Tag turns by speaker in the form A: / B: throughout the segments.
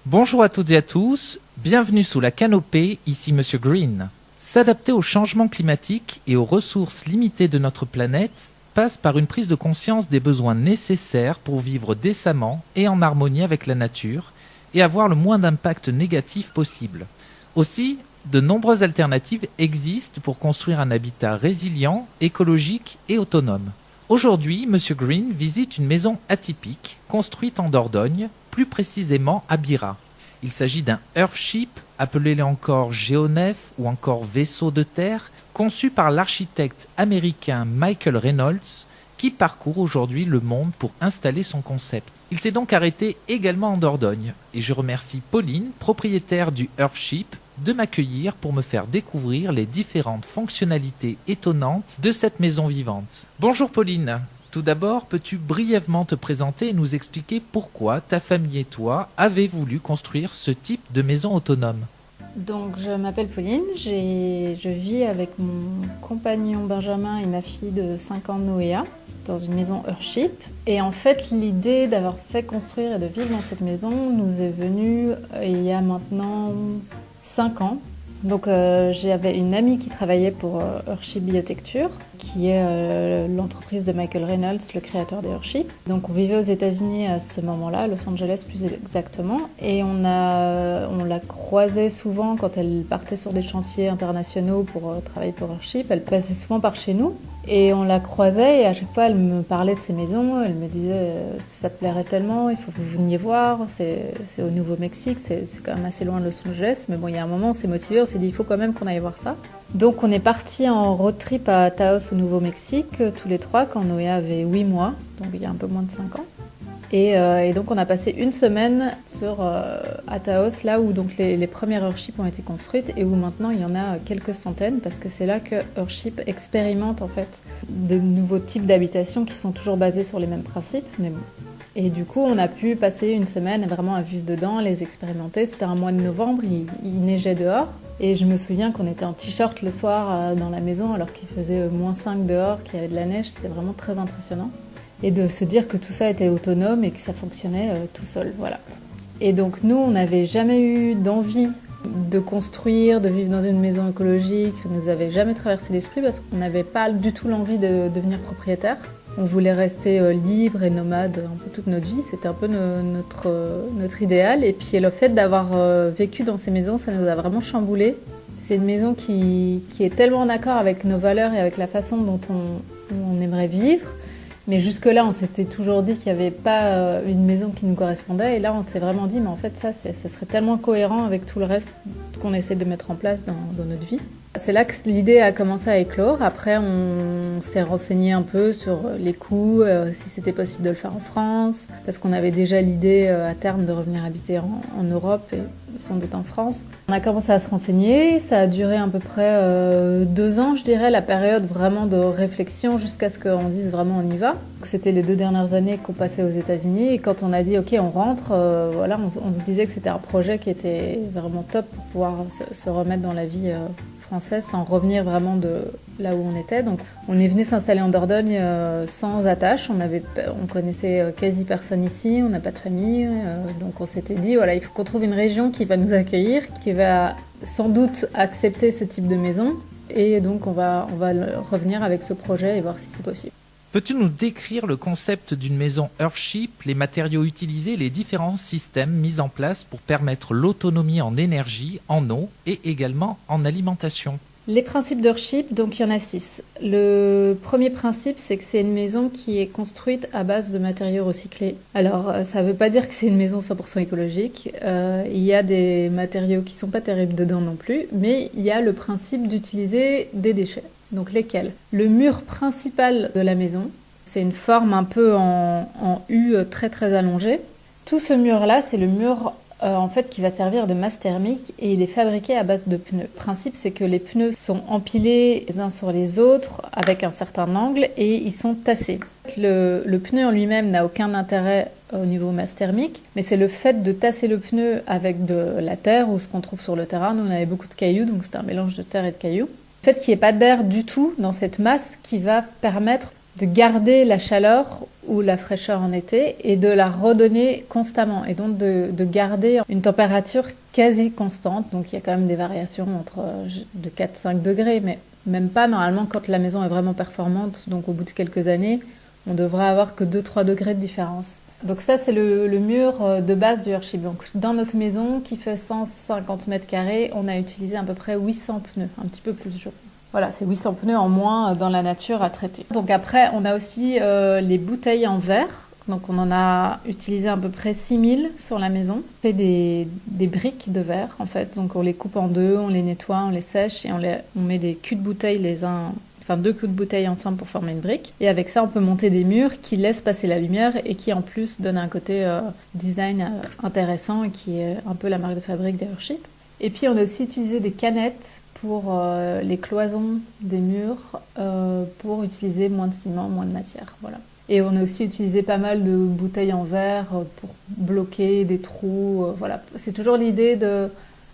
A: Bonjour à toutes et à tous, bienvenue sous la canopée, ici Monsieur Green. S'adapter au changement climatique et aux ressources limitées de notre planète passe par une prise de conscience des besoins nécessaires pour vivre décemment et en harmonie avec la nature et avoir le moins d'impact négatif possible. Aussi, de nombreuses alternatives existent pour construire un habitat résilient, écologique et autonome. Aujourd'hui, Monsieur Green visite une maison atypique, construite en Dordogne, plus précisément à Bira. Il s'agit d'un Earthship, appelé encore géonef ou encore vaisseau de terre, conçu par l'architecte américain Michael Reynolds, qui parcourt aujourd'hui le monde pour installer son concept. Il s'est donc arrêté également en Dordogne, et je remercie Pauline, propriétaire du Earthship, de m'accueillir pour me faire découvrir les différentes fonctionnalités étonnantes de cette maison vivante. Bonjour Pauline. Tout d'abord, peux-tu brièvement te présenter et nous expliquer pourquoi ta famille et toi avez voulu construire ce type de maison autonome?
B: Donc, je m'appelle Pauline, je vis avec mon compagnon Benjamin et ma fille de 5 ans Noéa dans une maison Earthship. Et en fait, l'idée d'avoir fait construire et de vivre dans cette maison nous est venue il y a maintenant 5 ans. Donc j'avais une amie qui travaillait pour Earthship Biotecture, qui est l'entreprise de Michael Reynolds, le créateur des Earthship. Donc on vivait aux États-Unis à ce moment-là, à Los Angeles plus exactement, et on la croisait souvent quand elle partait sur des chantiers internationaux pour travailler pour Earthship. Elle passait souvent par chez nous. Et on la croisait et à chaque fois elle me parlait de ces maisons, elle me disait ça te plairait tellement, il faut que vous veniez voir, c'est au Nouveau-Mexique, c'est quand même assez loin de Los Angeles, mais bon il y a un moment on s'est motivé, on s'est dit il faut quand même qu'on aille voir ça. Donc on est parti en road trip à Taos au Nouveau-Mexique tous les trois quand Noé avait 8 mois, donc il y a un peu moins de 5 ans. Et donc on a passé une semaine à Taos, là où donc les premières Earthship ont été construites et où maintenant il y en a quelques centaines parce que c'est là que Earthship expérimente en fait de nouveaux types d'habitations qui sont toujours basés sur les mêmes principes. Mais bon. Et du coup on a pu passer une semaine vraiment à vivre dedans, les expérimenter. C'était un mois de novembre, il neigeait dehors. Et je me souviens qu'on était en t-shirt le soir dans la maison alors qu'il faisait -5 dehors, qu'il y avait de la neige, c'était vraiment très impressionnant. Et de se dire que tout ça était autonome et que ça fonctionnait tout seul, voilà. Et donc nous, on n'avait jamais eu d'envie de construire, de vivre dans une maison écologique, ça nous avait jamais traversé l'esprit parce qu'on n'avait pas du tout l'envie de devenir propriétaire. On voulait rester libre et nomade un peu toute notre vie, c'était un peu notre idéal. Et puis le fait d'avoir vécu dans ces maisons, ça nous a vraiment chamboulé. C'est une maison qui est tellement en accord avec nos valeurs et avec la façon dont on aimerait vivre. Mais jusque-là, on s'était toujours dit qu'il n'y avait pas une maison qui nous correspondait. Et là, on s'est vraiment dit, mais en fait, ça, ce serait tellement cohérent avec tout le reste qu'on essaie de mettre en place dans notre vie. C'est là que l'idée a commencé à éclore. Après, on s'est renseigné un peu sur les coûts, si c'était possible de le faire en France, parce qu'on avait déjà l'idée à terme de revenir habiter en Europe et sans doute en France. On a commencé à se renseigner, ça a duré à peu près 2 ans, je dirais, la période vraiment de réflexion jusqu'à ce qu'on dise vraiment on y va. C'était les 2 dernières années qu'on passait aux États-Unis et quand on a dit ok on rentre, voilà, on se disait que c'était un projet qui était vraiment top pour pouvoir se remettre dans la vie française sans revenir vraiment de là où on était. Donc on est venu s'installer en Dordogne sans attache, on connaissait quasi personne ici, on n'a pas de famille, donc on s'était dit voilà, il faut qu'on trouve une région qui va nous accueillir, qui va sans doute accepter ce type de maison et donc on va revenir avec ce projet et voir si c'est possible.
A: Peux-tu nous décrire le concept d'une maison Earthship, les matériaux utilisés, les différents systèmes mis en place pour permettre l'autonomie en énergie, en eau et également en alimentation?
B: Les principes d'Earthship, donc il y en a 6. Le premier principe, c'est que c'est une maison qui est construite à base de matériaux recyclés. Alors, ça ne veut pas dire que c'est une maison 100% écologique. Il y a des matériaux qui ne sont pas terribles dedans non plus, mais il y a le principe d'utiliser des déchets. Donc lesquels? Le mur principal de la maison, c'est une forme un peu en U très très allongée. Tout ce mur-là, c'est le mur en fait qui va servir de masse thermique et il est fabriqué à base de pneus. Le principe, c'est que les pneus sont empilés les uns sur les autres avec un certain angle et ils sont tassés. Le pneu en lui-même n'a aucun intérêt au niveau masse thermique, mais c'est le fait de tasser le pneu avec de la terre ou ce qu'on trouve sur le terrain. Nous, on avait beaucoup de cailloux, donc c'était un mélange de terre et de cailloux. Le fait qu'il n'y ait pas d'air du tout dans cette masse qui va permettre de garder la chaleur ou la fraîcheur en été et de la redonner constamment et donc de garder une température quasi constante. Donc il y a quand même des variations entre de 4-5 degrés, mais même pas normalement quand la maison est vraiment performante. Donc au bout de quelques années, on devrait avoir que 2-3 degrés de différence. Donc ça, c'est le mur de base du Earthship. Donc dans notre maison qui fait 150 mètres carrés, on a utilisé à peu près 800 pneus, un petit peu plus, je crois. Voilà, c'est 800 pneus en moins dans la nature à traiter. Donc après, on a aussi les bouteilles en verre. Donc on en a utilisé à peu près 6000 sur la maison. On fait des briques de verre en fait. Donc on les coupe en deux, on les nettoie, on les sèche et on met des culs de bouteille deux coups de bouteille ensemble pour former une brique. Et avec ça, on peut monter des murs qui laissent passer la lumière et qui en plus donnent un côté design intéressant et qui est un peu la marque de fabrique d'Earthship. Et puis on a aussi utilisé des canettes pour les cloisons des murs pour utiliser moins de ciment, moins de matière. Voilà. Et on a aussi utilisé pas mal de bouteilles en verre pour bloquer des trous. Voilà. C'est toujours l'idée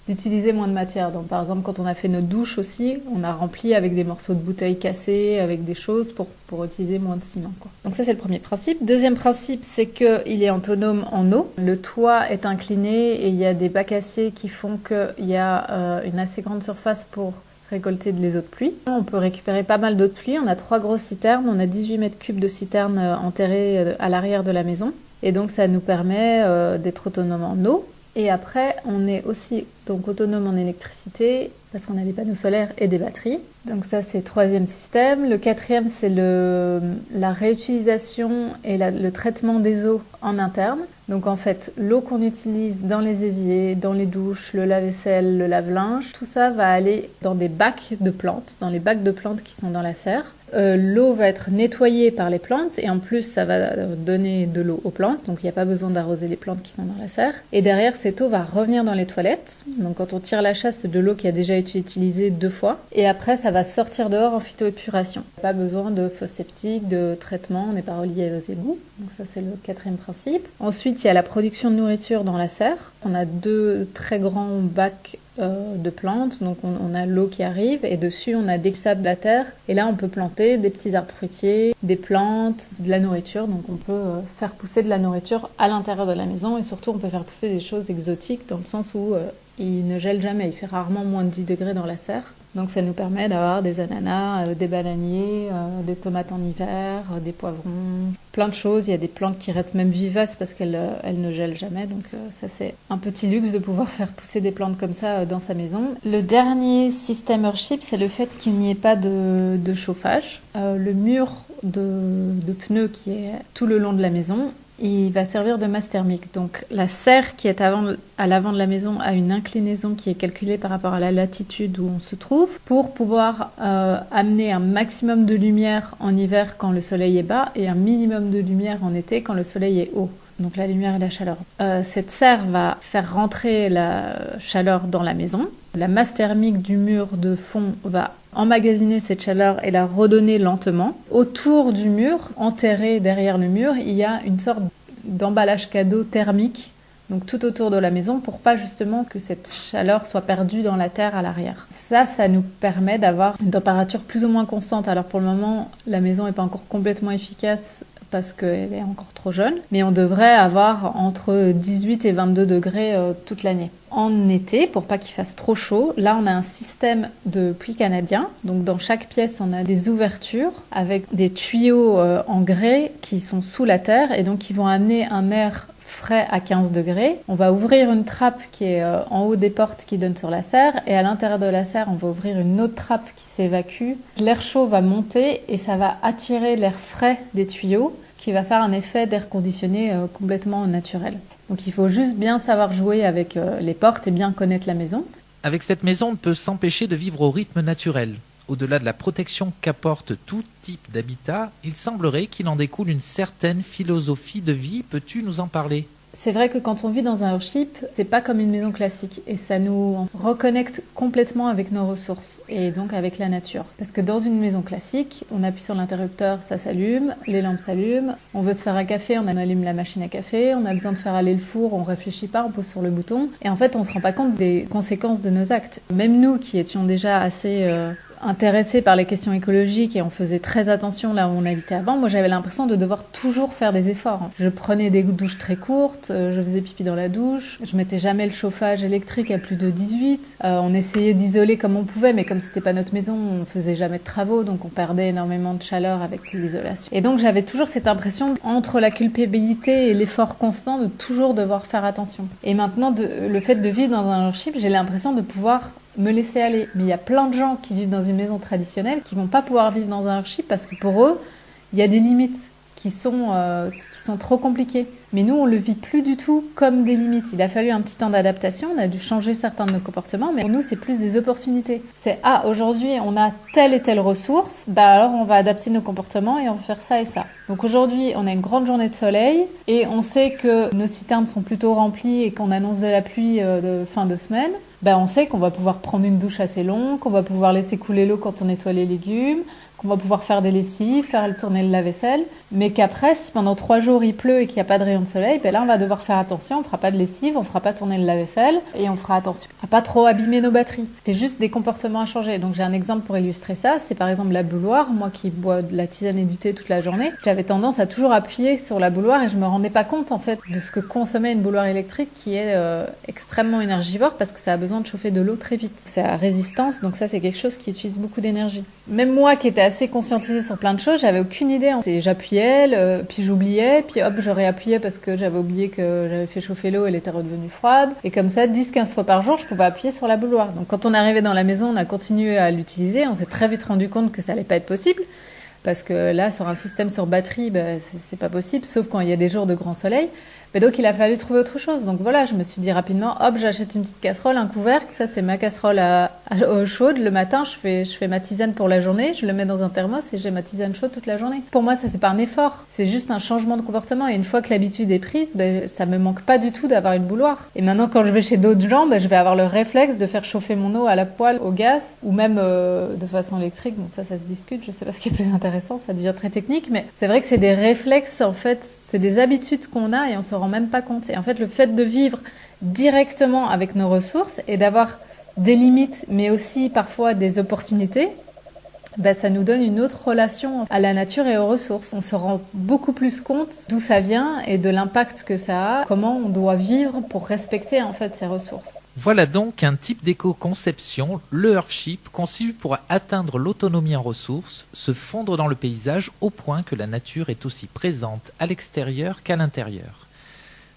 B: d'utiliser moins de matière. Donc, par exemple, quand on a fait notre douche aussi, on a rempli avec des morceaux de bouteilles cassées, avec des choses pour utiliser moins de ciment, quoi. Donc ça, c'est le premier principe. Deuxième principe, c'est qu'il est autonome en eau. Le toit est incliné et il y a des bacs aciers qui font qu'il y a une assez grande surface pour récolter les eaux de pluie. On peut récupérer pas mal d'eau de pluie. On a 3 grosses citernes. On a 18 mètres cubes de citernes enterrées à l'arrière de la maison. Et donc, ça nous permet d'être autonome en eau. Et après, on est aussi donc autonome en électricité parce qu'on a des panneaux solaires et des batteries. Donc ça, c'est le 3e système. Le 4e, c'est la réutilisation et le traitement des eaux en interne. Donc en fait, l'eau qu'on utilise dans les éviers, dans les douches, le lave-vaisselle, le lave-linge, tout ça va aller dans des bacs de plantes, dans les bacs de plantes qui sont dans la serre. L'eau va être nettoyée par les plantes et en plus ça va donner de l'eau aux plantes, donc il n'y a pas besoin d'arroser les plantes qui sont dans la serre. Et derrière, cette eau va revenir dans les toilettes. Donc quand on tire la chasse, c'est de l'eau qui a déjà été utilisée 2 fois. Et après, ça va sortir dehors en phytoépuration. Pas besoin de fosse septique, de traitement, on n'est pas relié aux égouts. Donc ça, c'est le 4e principe. Ensuite, il y a la production de nourriture dans la serre. On a 2 très grands bacs de plantes, donc on a l'eau qui arrive et dessus on a des sables de la terre et là on peut planter des petits arbres fruitiers, des plantes, de la nourriture, donc on peut faire pousser de la nourriture à l'intérieur de la maison et surtout on peut faire pousser des choses exotiques dans le sens où il ne gèle jamais, il fait rarement moins de 10 degrés dans la serre. Donc ça nous permet d'avoir des ananas, des bananiers, des tomates en hiver, des poivrons, plein de choses. Il y a des plantes qui restent même vivaces parce qu'elles ne gèlent jamais. Donc ça, c'est un petit luxe de pouvoir faire pousser des plantes comme ça dans sa maison. Le dernier système Earthship, c'est le fait qu'il n'y ait pas de chauffage. Le mur de pneus qui est tout le long de la maison, il va servir de masse thermique. Donc la serre qui est à l'avant de la maison a une inclinaison qui est calculée par rapport à la latitude où on se trouve pour pouvoir amener un maximum de lumière en hiver quand le soleil est bas et un minimum de lumière en été quand le soleil est haut. Donc la lumière et la chaleur. Cette serre va faire rentrer la chaleur dans la maison. La masse thermique du mur de fond va emmagasiner cette chaleur et la redonner lentement. Autour du mur, enterré derrière le mur, il y a une sorte d'emballage cadeau thermique, donc tout autour de la maison, pour pas justement que cette chaleur soit perdue dans la terre à l'arrière. Ça nous permet d'avoir une température plus ou moins constante. Alors pour le moment, la maison n'est pas encore complètement efficace parce qu'elle est encore trop jeune, mais on devrait avoir entre 18 et 22 degrés toute l'année. En été, pour pas qu'il fasse trop chaud, là on a un système de puits canadien, donc dans chaque pièce on a des ouvertures avec des tuyaux en grès qui sont sous la terre et donc qui vont amener un air frais à 15 degrés. On va ouvrir une trappe qui est en haut des portes qui donne sur la serre et à l'intérieur de la serre on va ouvrir une autre trappe qui s'évacue. L'air chaud va monter et ça va attirer l'air frais des tuyaux qui va faire un effet d'air conditionné complètement naturel. Donc il faut juste bien savoir jouer avec les portes et bien connaître la maison.
A: Avec cette maison, on peut s'empêcher de vivre au rythme naturel. Au-delà de la protection qu'apporte tout type d'habitat, il semblerait qu'il en découle une certaine philosophie de vie. Peux-tu nous en parler ?
B: C'est vrai que quand on vit dans un Earthship, c'est pas comme une maison classique et ça nous reconnecte complètement avec nos ressources et donc avec la nature. Parce que dans une maison classique, on appuie sur l'interrupteur, ça s'allume, les lampes s'allument, on veut se faire un café, on allume la machine à café, on a besoin de faire aller le four, on réfléchit pas, on pose sur le bouton et en fait on se rend pas compte des conséquences de nos actes. Même nous qui étions déjà assez intéressés par les questions écologiques et on faisait très attention là où on habitait avant, moi j'avais l'impression de devoir toujours faire des efforts. Je prenais des douches très courtes, je faisais pipi dans la douche, je mettais jamais le chauffage électrique à plus de 18, on essayait d'isoler comme on pouvait, mais comme c'était pas notre maison, on faisait jamais de travaux, donc on perdait énormément de chaleur avec l'isolation. Et donc j'avais toujours cette impression entre la culpabilité et l'effort constant de toujours devoir faire attention. Et maintenant, le fait de vivre dans un Earthship, j'ai l'impression de pouvoir me laisser aller. Mais il y a plein de gens qui vivent dans une maison traditionnelle qui vont pas pouvoir vivre dans un Earthship parce que pour eux, il y a des limites qui sont trop compliquées. Mais nous, on le vit plus du tout comme des limites. Il a fallu un petit temps d'adaptation, on a dû changer certains de nos comportements, mais pour nous, c'est plus des opportunités. C'est, aujourd'hui, on a telle et telle ressource, alors on va adapter nos comportements et on va faire ça et ça. Donc aujourd'hui, on a une grande journée de soleil et on sait que nos citernes sont plutôt remplies et qu'on annonce de la pluie de fin de semaine. On sait qu'on va pouvoir prendre une douche assez longue, qu'on va pouvoir laisser couler l'eau quand on nettoie les légumes, qu'on va pouvoir faire des lessives, faire tourner le lave-vaisselle, mais qu'après, si pendant 3 jours il pleut et qu'il n'y a pas de rayon de soleil, là on va devoir faire attention, on fera pas de lessive, on fera pas tourner le lave-vaisselle et on fera attention à pas trop abîmer nos batteries. C'est juste des comportements à changer. Donc j'ai un exemple pour illustrer ça, c'est par exemple la bouilloire. Moi qui bois de la tisane et du thé toute la journée, j'avais tendance à toujours appuyer sur la bouilloire et je me rendais pas compte en fait de ce que consommait une bouilloire électrique qui est extrêmement énergivore parce que ça a besoin de chauffer de l'eau très vite. C'est à résistance, donc ça c'est quelque chose qui utilise beaucoup d'énergie. Même moi qui étais assez conscientisée sur plein de choses, j'avais aucune idée. J'appuyais, puis j'oubliais, puis hop, je réappuyais parce que j'avais oublié que j'avais fait chauffer l'eau, elle était redevenue froide. Et comme ça, 10-15 fois par jour, je pouvais appuyer sur la bouilloire. Donc quand on est arrivé dans la maison, on a continué à l'utiliser. On s'est très vite rendu compte que ça allait pas être possible. Parce que là, sur un système sur batterie, c'est pas possible, sauf quand il y a des jours de grand soleil. Mais donc, il a fallu trouver autre chose. Donc voilà, je me suis dit rapidement, hop, j'achète une petite casserole, un couvercle. Ça, c'est ma casserole à eau chaude. Le matin, je fais ma tisane pour la journée. Je le mets dans un thermos et j'ai ma tisane chaude toute la journée. Pour moi, ça, c'est pas un effort. C'est juste un changement de comportement. Et une fois que l'habitude est prise, ça me manque pas du tout d'avoir une bouilloire. Et maintenant, quand je vais chez d'autres gens, je vais avoir le réflexe de faire chauffer mon eau à la poêle, au gaz, ou même de façon électrique. Donc ça se discute. Je sais pas ce qui est plus intéressant. Ça devient très technique. Mais c'est vrai que c'est des réflexes, en fait. C'est des habitudes qu'on a et on se rend même pas compte. Et en fait, le fait de vivre directement avec nos ressources et d'avoir des limites, mais aussi parfois des opportunités, ça nous donne une autre relation à la nature et aux ressources. On se rend beaucoup plus compte d'où ça vient et de l'impact que ça a, comment on doit vivre pour respecter en fait ces ressources.
A: Voilà donc un type d'éco-conception, le Earthship, conçu pour atteindre l'autonomie en ressources, se fondre dans le paysage au point que la nature est aussi présente à l'extérieur qu'à l'intérieur.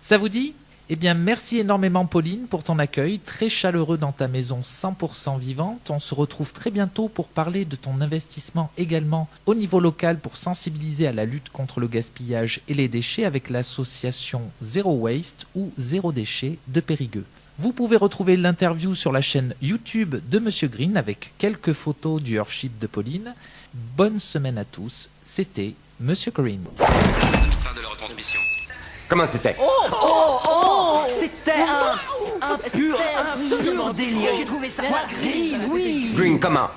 A: Ça vous dit ? Eh bien, merci énormément Pauline pour ton accueil, très chaleureux dans ta maison 100% vivante. On se retrouve très bientôt pour parler de ton investissement également au niveau local pour sensibiliser à la lutte contre le gaspillage et les déchets avec l'association Zero Waste ou Zéro Déchet de Périgueux. Vous pouvez retrouver l'interview sur la chaîne YouTube de Monsieur Green avec quelques photos du Earthship de Pauline. Bonne semaine à tous, c'était Monsieur Green.
C: Fin de la retransmission. Comment c'était?
D: C'était un pur, absolument délire. J'ai trouvé ça green, oui.
C: Green comment?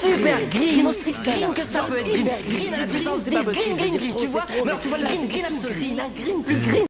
D: Super green, aussi green que ça peut être. Green à la puissance des green, tu vois. Alors tu vois le green absolu. Green, plus green.